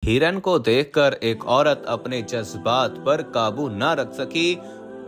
हिरन को देखकर एक औरत अपने जज्बात पर काबू न रख सकी।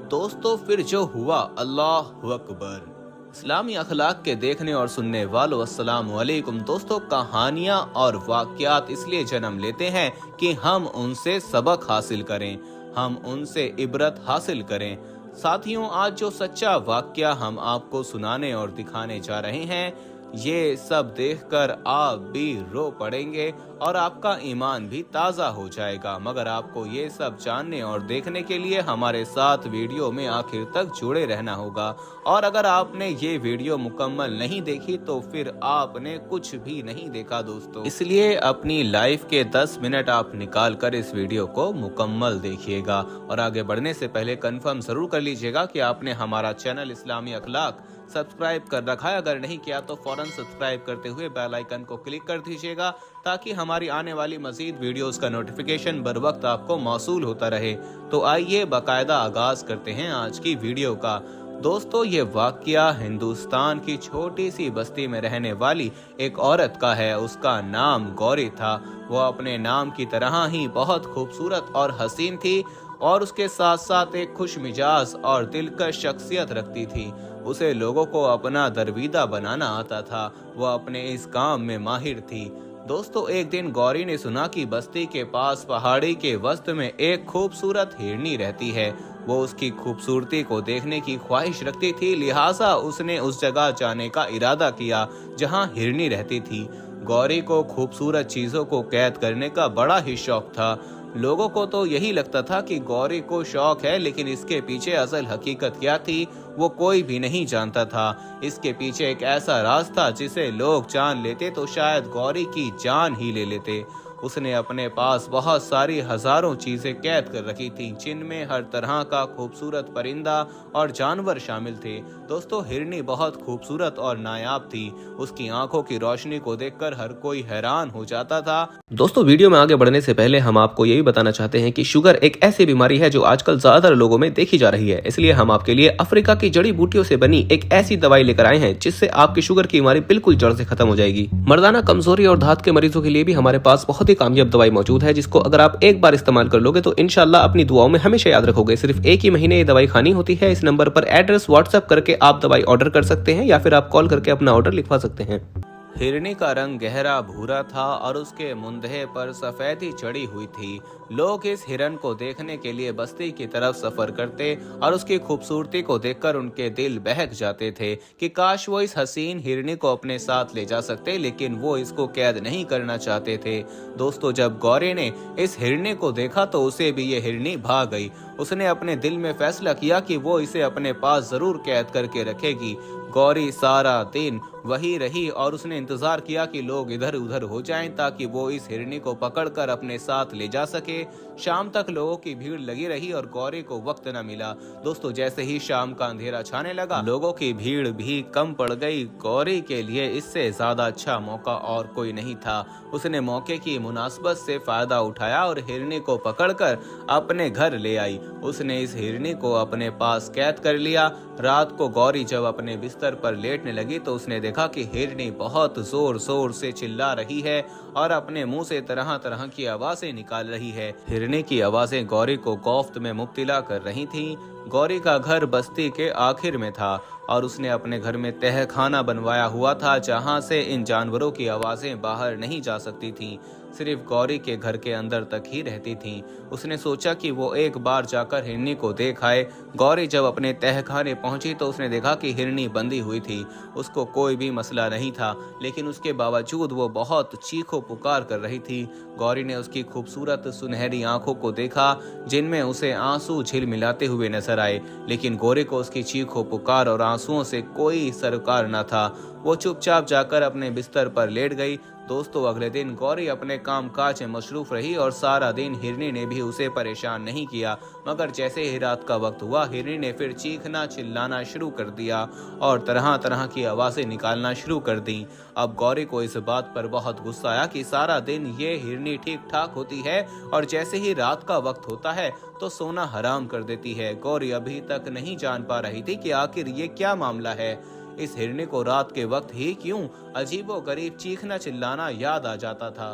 दोस्तों फिर जो हुआ, अल्लाह अकबर। इस्लामी अखलाक के देखने और सुनने वालों, अस्सलाम वालेकुम। दोस्तों, कहानियां और वाकयात इसलिए जन्म लेते हैं कि हम उनसे सबक हासिल करें, हम उनसे इबरत हासिल करें। साथियों, आज जो सच्चा वाकया हम आपको सुनाने और दिखाने जा रहे हैं, ये सब देखकर आप भी रो पड़ेंगे और आपका ईमान भी ताज़ा हो जाएगा। मगर आपको ये सब जानने और देखने के लिए हमारे साथ वीडियो में आखिर तक जुड़े रहना होगा। और अगर आपने ये वीडियो मुकम्मल नहीं देखी तो फिर आपने कुछ भी नहीं देखा दोस्तों। इसलिए अपनी लाइफ के 10 मिनट आप निकाल कर इस वीडियो को मुकम्मल देखिएगा। और आगे बढ़ने से पहले कंफर्म जरूर कर लीजिएगा कि आपने हमारा चैनल इस्लामी अखलाक सब्सक्राइब कर रखा है। अगर नहीं किया तो फौरन सब्सक्राइब करते हुए बेल आइकन को क्लिक कर दीजिएगा, ताकि हमारी आने वाली मजीद वीडियोस का नोटिफिकेशन बर वक्त आपको मौसूल होता रहे। तो आइए बाकायदा आगाज करते हैं आज की वीडियो का। दोस्तों, ये वाकया हिंदुस्तान की छोटी सी बस्ती में रहने वाली एक औरत का है। उसका नाम गौरी था। वो अपने नाम की तरह ही बहुत खूबसूरत और हसीन थी और उसके साथ साथ एक खुश मिजाज और दिलकश शख्सियत रखती थी। उसे लोगों को अपना दरवीदा बनाना आता था। वो अपने इस काम में माहिर थी। दोस्तों, एक दिन गौरी ने सुना कि बस्ती के पास पहाड़ी के वस्त में एक खूबसूरत हिरनी रहती है। वो उसकी खूबसूरती को देखने की ख्वाहिश रखती थी, लिहाजा उसने उस जगह जाने का इरादा किया जहां हिरनी रहती थी। गौरी को खूबसूरत चीजों को कैद करने का बड़ा ही शौक था। लोगों को तो यही लगता था कि गौरी को शौक है, लेकिन इसके पीछे असल हकीकत क्या थी वो कोई भी नहीं जानता था। इसके पीछे एक ऐसा राज था जिसे लोग जान लेते तो शायद गौरी की जान ही ले लेते। उसने अपने पास बहुत सारी हजारों चीजें कैद कर रखी थीं, जिनमें हर तरह का खूबसूरत परिंदा और जानवर शामिल थे। दोस्तों, हिरनी बहुत खूबसूरत और नायाब थी। उसकी आंखों की रोशनी को देखकर हर कोई हैरान हो जाता था। दोस्तों, वीडियो में आगे बढ़ने से पहले हम आपको यही बताना चाहते हैं कि शुगर एक ऐसी बीमारी है जो आजकल ज्यादातर लोगों में देखी जा रही है। इसलिए हम आपके लिए अफ्रीका की जड़ी बूटियों से बनी एक ऐसी दवाई लेकर आए हैं जिससे आपकी शुगर की बीमारी बिल्कुल जड़ से खत्म हो जाएगी। मर्दाना कमजोरी और धात के मरीजों के लिए भी हमारे पास बहुत कामयाब दवाई मौजूद है, जिसको अगर आप एक बार इस्तेमाल कर लोगे तो इंशाल्लाह अपनी दुआओं में हमेशा याद रखोगे। सिर्फ एक ही महीने ये दवाई खानी होती है। इस नंबर पर एड्रेस व्हाट्सएप करके आप दवाई ऑर्डर कर सकते हैं या फिर आप कॉल करके अपना ऑर्डर लिखवा सकते हैं। हिरनी का रंग गहरा भूरा था और उसके मुंदहे पर सफेदी चढ़ी हुई थी। लोग इस हिरन को देखने के लिए बस्ती की तरफ सफर करते और उसकी खूबसूरती को देखकर उनके दिल बहक जाते थे कि काश वो इस हसीन हिरनी को अपने साथ ले जा सकते, लेकिन वो इसको कैद नहीं करना चाहते थे। दोस्तों, जब गौरी ने इस हिरनी को देखा तो उसे भी ये हिरनी भाग गई। उसने अपने दिल में फैसला किया कि वो इसे अपने पास जरूर कैद करके रखेगी। गौरी सारा दिन वही रही और उसने इंतजार किया कि लोग इधर उधर हो जाएं ताकि वो इस हिरनी को पकड़कर अपने साथ ले जा सके। शाम तक लोगों की भीड़ लगी रही और गौरी को वक्त न मिला। दोस्तों, जैसे ही शाम का अंधेरा छाने लगा, लोगों की भीड़ भी कम पड़ गई। गौरी के लिए इससे ज्यादा अच्छा मौका और कोई नहीं था। उसने मौके की मुनासबत से फायदा उठाया और हिरनी को पकड़कर अपने घर ले आई। उसने इस हिरनी को अपने पास कैद कर लिया। रात को गौरी जब अपने बिस्तर पर लेटने लगी तो उसने देखा कि हिरनी बहुत जोर जोर से चिल्ला रही है और अपने मुंह से तरह तरह की आवाजें निकाल रही है। हिरनी की आवाजें गौरी को खौफ में मुब्तला कर रही थीं। गौरी का घर बस्ती के आखिर में था और उसने अपने घर में तहखाना बनवाया हुआ था, जहां से इन जानवरों की आवाजें बाहर नहीं जा सकती थीं, सिर्फ गौरी के घर के अंदर तक ही रहती थीं। उसने सोचा कि वो एक बार जाकर हिरनी को देख आए। गौरी जब अपने तहखाने पहुंची तो उसने देखा कि हिरनी बंधी हुई थी। उसको कोई भी मसला नहीं था, लेकिन उसके बावजूद वो बहुत चीखो पुकार कर रही थी। गौरी ने उसकी खूबसूरत सुनहरी आंखों को देखा, जिनमें उसे आंसू झिलमिलाते हुए नजर आए, लेकिन गौरी को उसकी चीखो पुकार और आंसुओं से कोई सरोकार न था। वो चुपचाप जाकर अपने बिस्तर पर लेट गई। दोस्तों, अगले दिन गौरी अपने काम काज में मशरूफ रही और सारा दिन हिरनी ने भी उसे परेशान नहीं किया। मगर जैसे ही रात का वक्त हुआ, हिरनी ने फिर चीखना चिल्लाना शुरू कर दिया और तरह तरह की आवाजें निकालना शुरू कर दी। अब गौरी को इस बात पर बहुत गुस्सा आया कि सारा दिन ये हिरनी ठीक ठाक होती है और जैसे ही रात का वक्त होता है तो सोना हराम कर देती है। गौरी अभी तक नहीं जान पा रही थी कि आखिर ये क्या मामला है। इस हिरनी को रात के वक्त ही क्यों अजीबो गरीब चीखना चिल्लाना याद आ जाता था।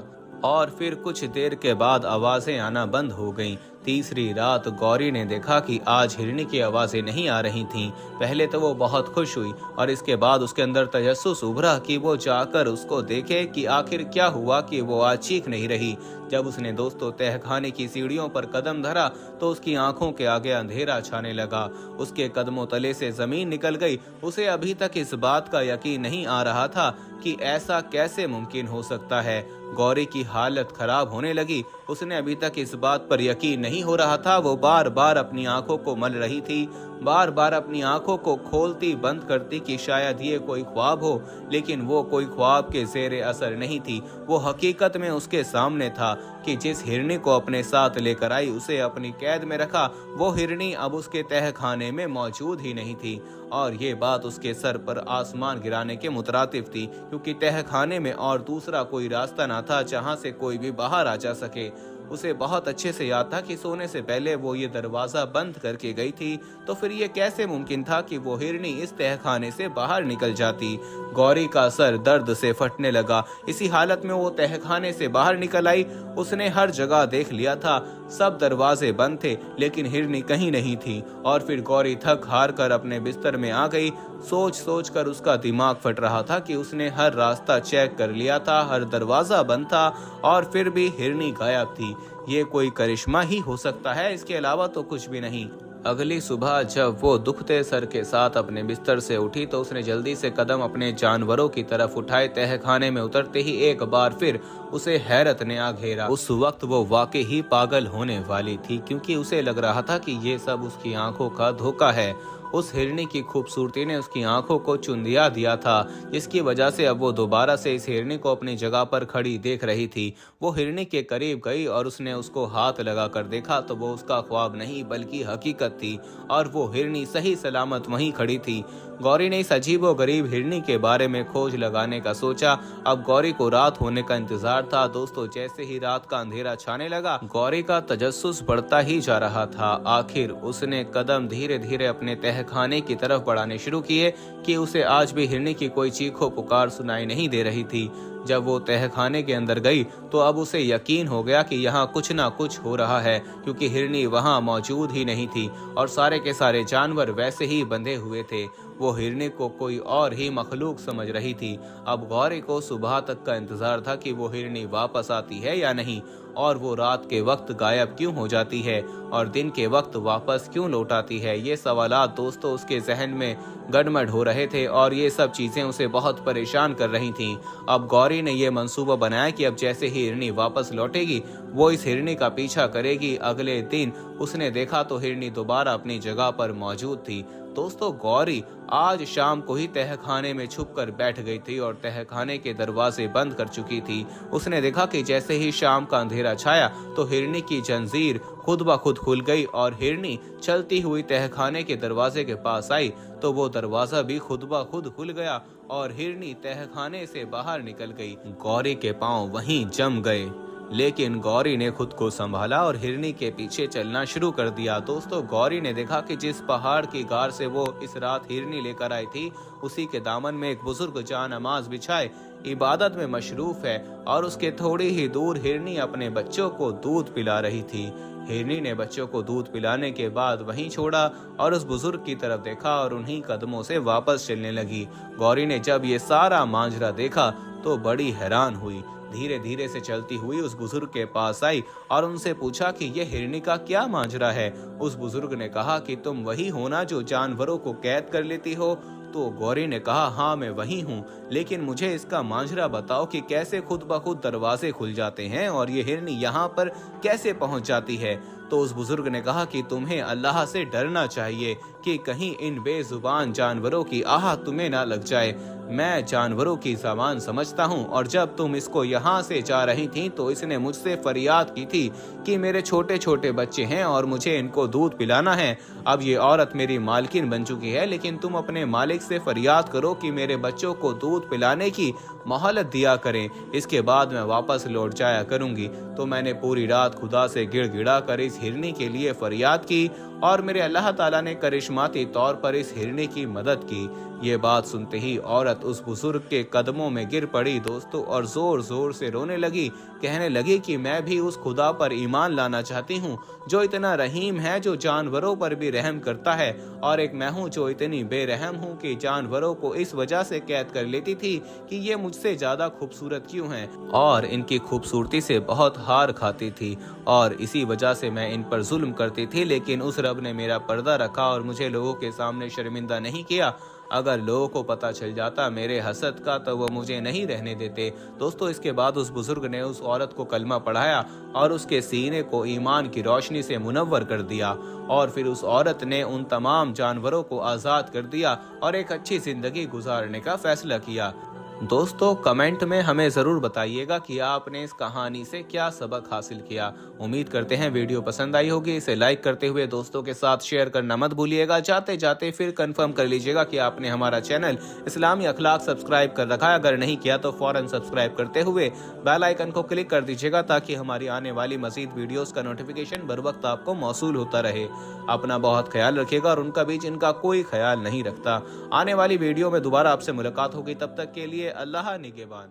और फिर कुछ देर के बाद आवाजें आना बंद हो गईं। तीसरी रात गौरी ने देखा कि आज हिरनी की आवाजें नहीं आ रही थीं। पहले तो वो बहुत खुश हुई और इसके बाद उसके अंदर तजस्सुस उभरा कि वो जाकर उसको देखे कि आखिर क्या हुआ कि वो आज चीख नहीं रही। जब उसने दोस्तों तहखाने की सीढ़ियों पर कदम धरा तो उसकी आंखों के आगे अंधेरा छाने लगा। उसके कदमों तले से जमीन निकल गई। उसे अभी तक इस बात का यकीन नहीं आ रहा था कि ऐसा कैसे मुमकिन हो सकता है। गौरी की हालत खराब होने लगी। उसने अभी तक इस बात पर यकीन नहीं हो रहा था। वो बार बार अपनी आंखों को मल रही थी, बार बार अपनी आंखों को खोलती बंद करती कि शायद ये कोई ख्वाब हो, लेकिन वो कोई ख्वाब के जेरे असर नहीं थी। वो हकीकत में उसके सामने था कि जिस हिरनी को अपने साथ लेकर आई, उसे अपनी कैद में रखा, वो हिरनी अब उसके तहखाने में मौजूद ही नहीं थी। और ये बात उसके सर पर आसमान गिराने के मुतरातिफ थी, क्योंकि तहखाने में और दूसरा कोई रास्ता ना था जहां से कोई भी बाहर आ जा सके। उसे बहुत अच्छे से याद था कि सोने से पहले वो ये दरवाजा बंद करके गई थी, तो फिर ये कैसे मुमकिन था कि वो हिरनी इस तहखाने से बाहर निकल जाती। गौरी का सर दर्द से फटने लगा। इसी हालत में वो तहखाने से बाहर निकल आई। उसने हर जगह देख लिया था, सब दरवाजे बंद थे, लेकिन हिरनी कहीं नहीं थी। और फिर गौरी थक हार कर अपने बिस्तर में आ गई। सोच सोच कर उसका दिमाग फट रहा था कि उसने हर रास्ता चेक कर लिया था, हर दरवाजा बंद था, और फिर भी हिरनी गायब थी। ये कोई करिश्मा ही हो सकता है, इसके अलावा तो कुछ भी नहीं। अगली सुबह जब वो दुखते सर के साथ अपने बिस्तर से उठी तो उसने जल्दी से कदम अपने जानवरों की तरफ उठाए। तहखाने में उतरते ही एक बार फिर उसे हैरत ने आ घेरा। उस वक्त वो वाकई ही पागल होने वाली थी, क्योंकि उसे लग रहा था कि ये सब उसकी आंखों का धोखा है। उस हिरनी की खूबसूरती ने उसकी आंखों को चुंदिया दिया था, जिसकी वजह से अब वो दोबारा से इस हिरनी को अपनी जगह पर खड़ी देख रही थी। वो हिरनी के करीब गई और उसने उसको हाथ लगाकर देखा तो वो उसका ख्वाब नहीं बल्कि हकीकत थी, और वो हिरनी सही सलामत वहीं खड़ी थी। गौरी ने इस अजीबो गरीब हिरनी के बारे में खोज लगाने का सोचा। अब गौरी को रात होने का इंतजार था। दोस्तों, जैसे ही रात का अंधेरा छाने लगा, गौरी का तजस्सुस बढ़ता ही जा रहा था। आखिर उसने कदम धीरे धीरे अपने तहखाने की तरफ बढ़ाने शुरू किए कि उसे आज भी हिरनी की कोई चीखो पुकार सुनाई नहीं दे रही थी। जब वो तहखाने के अंदर गई तो अब उसे यकीन हो गया कि यहाँ कुछ ना कुछ हो रहा है, क्योंकि हिरनी वहाँ मौजूद ही नहीं थी और सारे के सारे जानवर वैसे ही बंधे हुए थे। वो हिरनी को कोई और ही मखलूक समझ रही थी। अब गौरी को सुबह तक का इंतजार था कि वो हिरनी वापस आती है या नहीं, और वो रात के वक्त गायब क्यों हो जाती है और दिन के वक्त वापस क्यों लौट आती है। ये सवालात दोस्तों उसके जहन में गड़मड़ हो रहे थे और ये सब चीजें उसे बहुत परेशान कर रही थीं। अब गौरी ने ये मंसूबा बनाया कि अब जैसे ही हिरनी वापस लौटेगी वो इस हिरनी का पीछा करेगी। अगले दिन उसने देखा तो हिरनी दोबारा अपनी जगह पर मौजूद थी। दोस्तों, गौरी आज शाम को ही तहखाने में छुप कर बैठ गई थी और तहखाने के दरवाजे बंद कर चुकी थी। उसने देखा कि जैसे ही शाम का अंधेरा छाया तो हिरनी की जंजीर खुद ब खुद खुल गई और हिरनी चलती हुई तहखाने के दरवाजे के पास आई तो वो दरवाजा भी खुद ब खुद खुल गया और हिरनी तहखाने से बाहर निकल गई। गौरी के पांव वहीं जम गए, लेकिन गौरी ने खुद को संभाला और हिरनी के पीछे चलना शुरू कर दिया। दोस्तों, गौरी ने देखा कि जिस पहाड़ की गार से वो इस रात हिरनी लेकर आई थी, उसी के दामन में एक बुजुर्ग जहां नमाज बिछाए इबादत में मशरूफ है और उसके थोड़ी ही दूर हिरनी अपने बच्चों को दूध पिला रही थी। हिरनी ने बच्चों को दूध पिलाने के बाद वहीं छोड़ा और उस बुजुर्ग की तरफ देखा और उन्हीं कदमों से वापस चलने लगी। गौरी ने जब ये सारा मांजरा देखा तो बड़ी हैरान हुई। धीरे धीरे से चलती हुई उस बुजुर्ग के पास आई और उनसे पूछा कि यह हिरनी का क्या मांजरा है। उस बुजुर्ग ने कहा कि तुम वही हो ना जो जानवरों को कैद कर लेती हो। तो गौरी ने कहा, हाँ मैं वही हूँ, लेकिन मुझे इसका मांजरा बताओ कि कैसे खुद ब खुद दरवाजे खुल जाते हैं और ये हिरनी यहाँ पर कैसे पहुँच जाती है। तो उस बुजुर्ग ने कहा कि तुम्हें अल्लाह से डरना चाहिए कि कहीं इन बेजुबान जानवरों की आह तुम्हें ना लग जाए। मैं जानवरों की ज़बान समझता हूँ और जब तुम इसको यहाँ से जा रही थी तो इसने मुझसे फरियाद की थी कि मेरे छोटे छोटे बच्चे हैं और मुझे इनको दूध पिलाना है। अब ये औरत मेरी मालकिन बन चुकी है, लेकिन तुम अपने मालिक से फरियाद करो कि मेरे बच्चों को दूध पिलाने की मोहलत दिया करें, इसके बाद मैं वापस लौट जाया करूंगी। तो मैंने पूरी रात खुदा से गिड़गिड़ा कर इस हिरनी के लिए फरियाद की और मेरे अल्लाह ताला ने करिश्माती तौर पर इस हिरनी की मदद की। ये बात सुनते ही औरत उस बुजुर्ग के कदमों में गिर पड़ी दोस्तों, और जोर जोर से रोने लगी। कहने लगी कि मैं भी उस खुदा पर ईमान लाना चाहती हूँ जो इतना रहीम है, जो जानवरों पर भी रहम करता है, और एक मैं हूँ जो इतनी बेरहम हूँ कि जानवरों को इस वजह से कैद कर लेती थी कि ये मुझसे ज्यादा खूबसूरत क्यों हैं, और इनकी खूबसूरती से बहुत हार खाती थी, और इसी वजह से मैं इन पर जुल्म करती थी। लेकिन उस रब ने मेरा पर्दा रखा और मुझे लोगों के सामने शर्मिंदा नहीं किया। अगर लोगों को पता चल जाता मेरे हसद का तो वो मुझे नहीं रहने देते। दोस्तों, इसके बाद उस बुजुर्ग ने उस औरत को कलमा पढ़ाया और उसके सीने को ईमान की रोशनी से मुनव्वर कर दिया, और फिर उस औरत ने उन तमाम जानवरों को आज़ाद कर दिया और एक अच्छी जिंदगी गुजारने का फैसला किया। दोस्तों, कमेंट में हमें ज़रूर बताइएगा कि आपने इस कहानी से क्या सबक हासिल किया। उम्मीद करते हैं वीडियो पसंद आई होगी। इसे लाइक करते हुए दोस्तों के साथ शेयर करना मत भूलिएगा। जाते जाते फिर कंफर्म कर लीजिएगा कि आपने हमारा चैनल इस्लामी अखलाक सब्सक्राइब कर रखा है। अगर नहीं किया तो फौरन सब्सक्राइब करते हुए बेल आइकन को क्लिक कर दीजिएगा ताकि हमारी आने वाली मजीद वीडियोस का नोटिफिकेशन बर वक्त आपको मौसूल होता रहे। अपना बहुत ख्याल रखिएगा और उनका भी जिनका कोई ख्याल नहीं रखता। आने वाली वीडियो में दोबारा आपसे मुलाकात होगी। तब तक के लिए अल्लाह निगहबान।